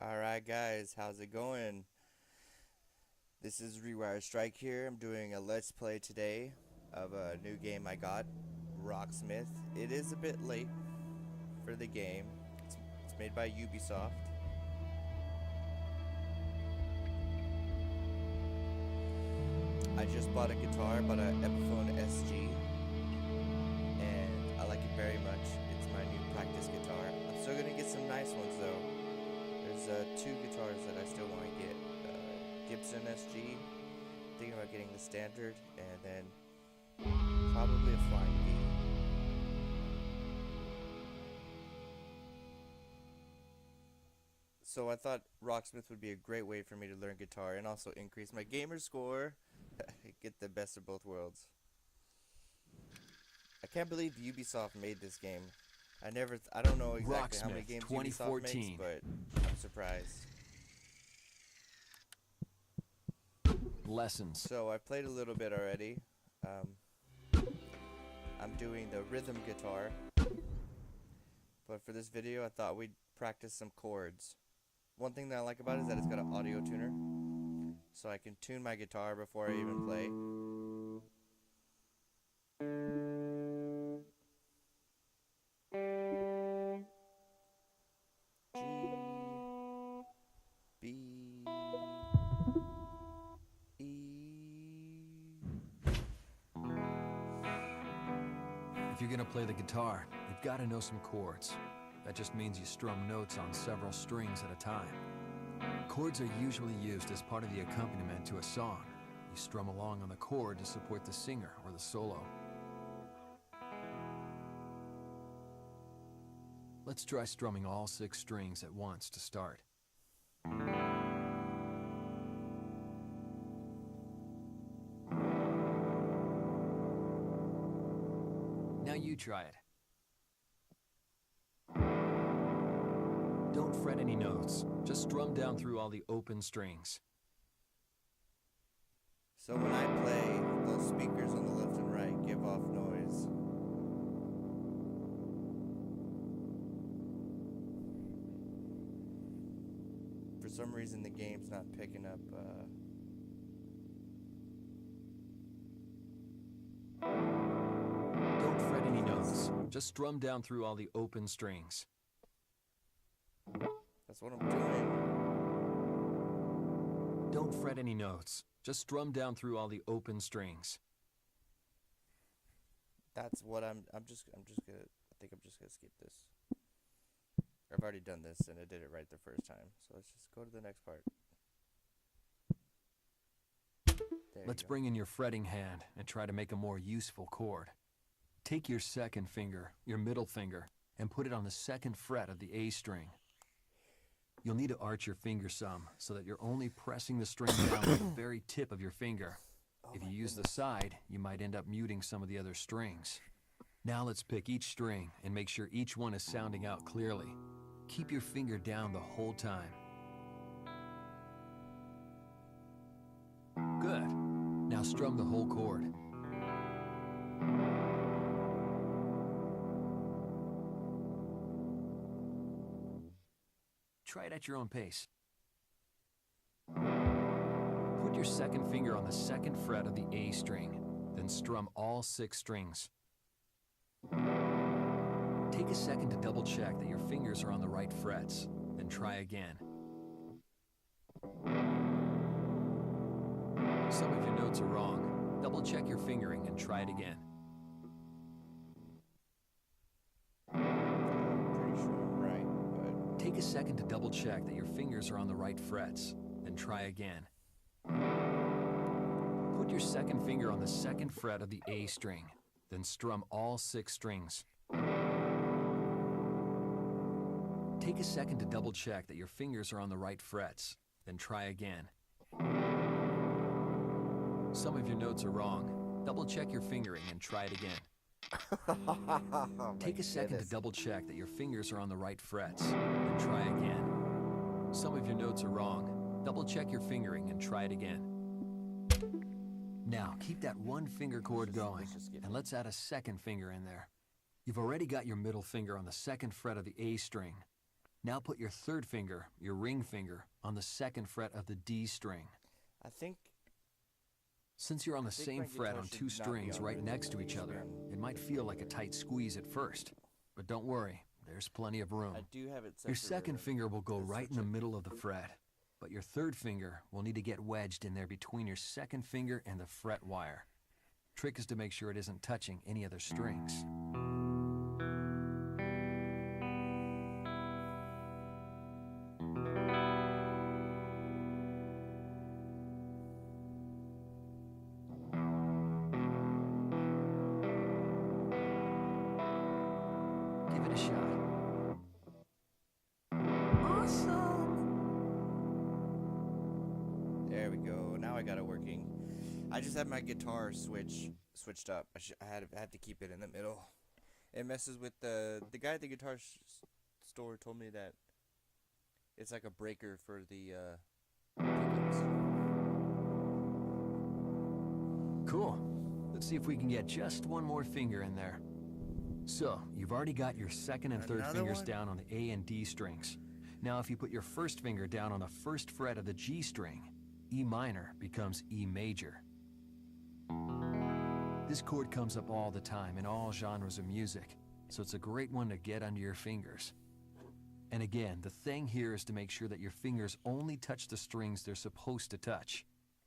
Alright guys, how's it going? This is Rewire STRIKE here. I'm doing a let's play today of a new game I got, Rocksmith. It is a bit late for the game. It's made by Ubisoft. I just bought a guitar, bought an Epiphone SG, and I like it very much. It's my new practice guitar. I'm still gonna get some nice ones though. There's two guitars that I still want to get. Gibson SG, thinking about getting the standard, and then probably a Flying V. So I thought Rocksmith would be a great way for me to learn guitar and also increase my gamer score. Get the best of both worlds. I can't believe Ubisoft made this game. I don't know exactly how many games Ubisoft makes, but I'm surprised. Lessons. So I played a little bit already. I'm doing the rhythm guitar, but for this video I thought we'd practice some chords. One thing that I like about it is that it's got an audio tuner, so I can tune my guitar before I even play. If you're gonna play the guitar, you've got to know some chords. That just means you strum notes on several strings at a time. Chords are usually used as part of the accompaniment to a song. You strum along on the chord to support the singer or the solo. Let's try strumming all 6 strings at once to start. Now you try it. Don't fret any notes. Just strum down through all the open strings. So when I play, those speakers on the left and right give off noise. For some reason the game's not picking up Don't fret any notes. Just strum down through all the open strings. That's what I'm doing. Don't fret any notes. Just strum down through all the open strings. That's what I'm just gonna, I think I'm just gonna skip this. I've already done this and I did it right the first time. So let's just go to the next part. Let's bring in your fretting hand and try to make a more useful chord. Take your second finger, your middle finger, and put it on the 2nd fret of the A string. You'll need to arch your finger some so that you're only pressing the string down with the very tip of your finger. If you use the side, you might end up muting some of the other strings. Now let's pick each string and make sure each one is sounding out clearly. Keep your finger down the whole time. Good. Now strum the whole chord. Try it at your own pace. Put your second finger on the 2nd fret of the A string, then strum all 6 strings. Take a second to double check that your fingers are on the right frets, then try again. Some of your notes are wrong. Double check your fingering and try it again. Pretty sure I'm right, but Take a second to double check that your fingers are on the right frets, then try again. Put your second finger on the 2nd fret of the A string, then strum all 6 strings. Take a second to double check that your fingers are on the right frets, then try again. Some of your notes are wrong. Double check your fingering and try it again. Take a second to double check that your fingers are on the right frets, then try again. Some of your notes are wrong. Double check your fingering and try it again. Now keep that 1 finger chord going, and let's add a 2nd finger in there. You've already got your middle finger on the 2nd fret of the A string. Now put your third finger, your ring finger, on the second fret of the D string. I think... Since you're on the same fret on two strings right next to each other, it might feel like a tight squeeze at first. But don't worry, there's plenty of room. I do have it set Your for second rhythm. finger will go It's right in such the a- middle of the fret, but your third finger will need to get wedged in there between your second finger and the fret wire. Trick is to make sure it isn't touching any other strings. Give it a shot. There we go. Now I got it working. I just had my guitar switched up. I had to keep it in the middle. It messes with the guy at the guitar store told me that it's like a breaker for the pickups. Cool. Let's see if we can get just one more finger in there. So, you've already got your second and third Another fingers one? down on the A and D strings. Now, if you put your first finger down on the first fret of the G string, E minor becomes E major. This chord comes up all the time in all genres of music, so it's a great one to get under your fingers. And again, the thing here is to make sure that your fingers only touch the strings they're supposed to touch.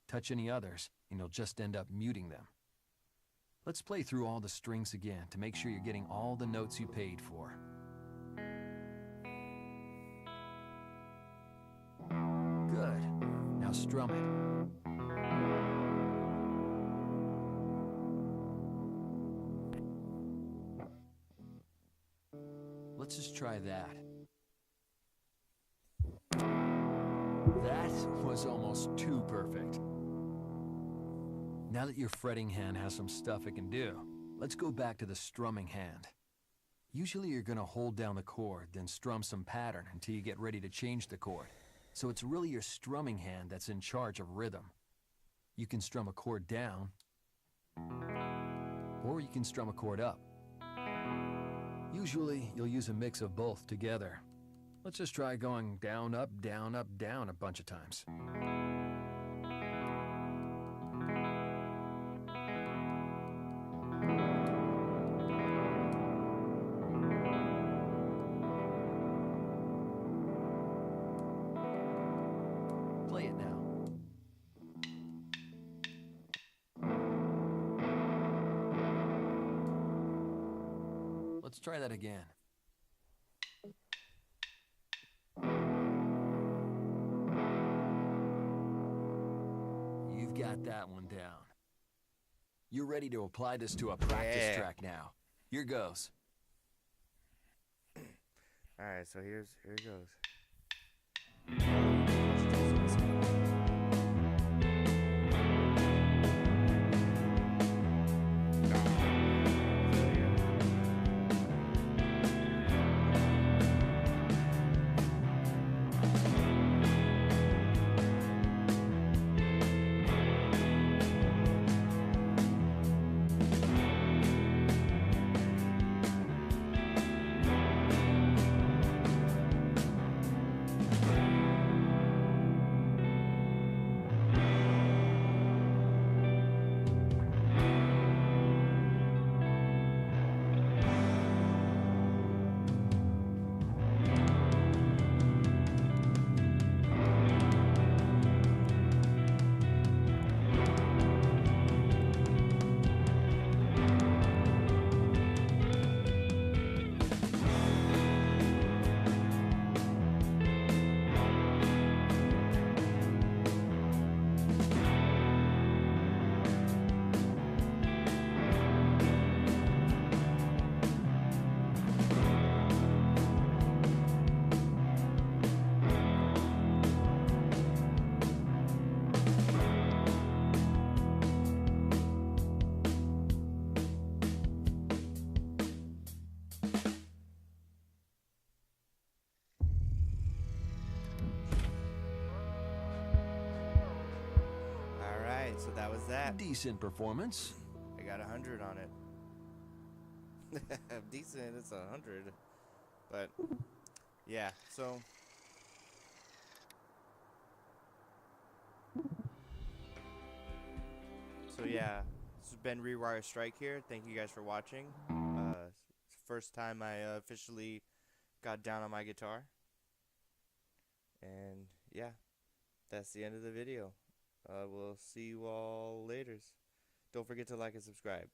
Touch any others, and you'll just end up muting them. Let's play through all the strings again to make sure you're getting all the notes you paid for. Good. Now strum it. Let's just try that. That was almost too perfect. Now that your fretting hand has some stuff it can do, let's go back to the strumming hand. Usually you're going to hold down the chord, then strum some pattern until you get ready to change the chord. So it's really your strumming hand that's in charge of rhythm. You can strum a chord down, or you can strum a chord up. Usually you'll use a mix of both together. Let's just try going down, up, down a bunch of times. Play it now. Let's try that again. You've got that one down. You're ready to apply this to a practice track now. Here goes. Alright, so here it goes. So that was that. Decent performance. I got 100 on it. Decent, it's 100. But yeah, so yeah, this has been Rewire Strike here. Thank you guys for watching. First time I officially got down on my guitar. And yeah, that's the end of the video. We'll see you all later. Don't forget to like and subscribe.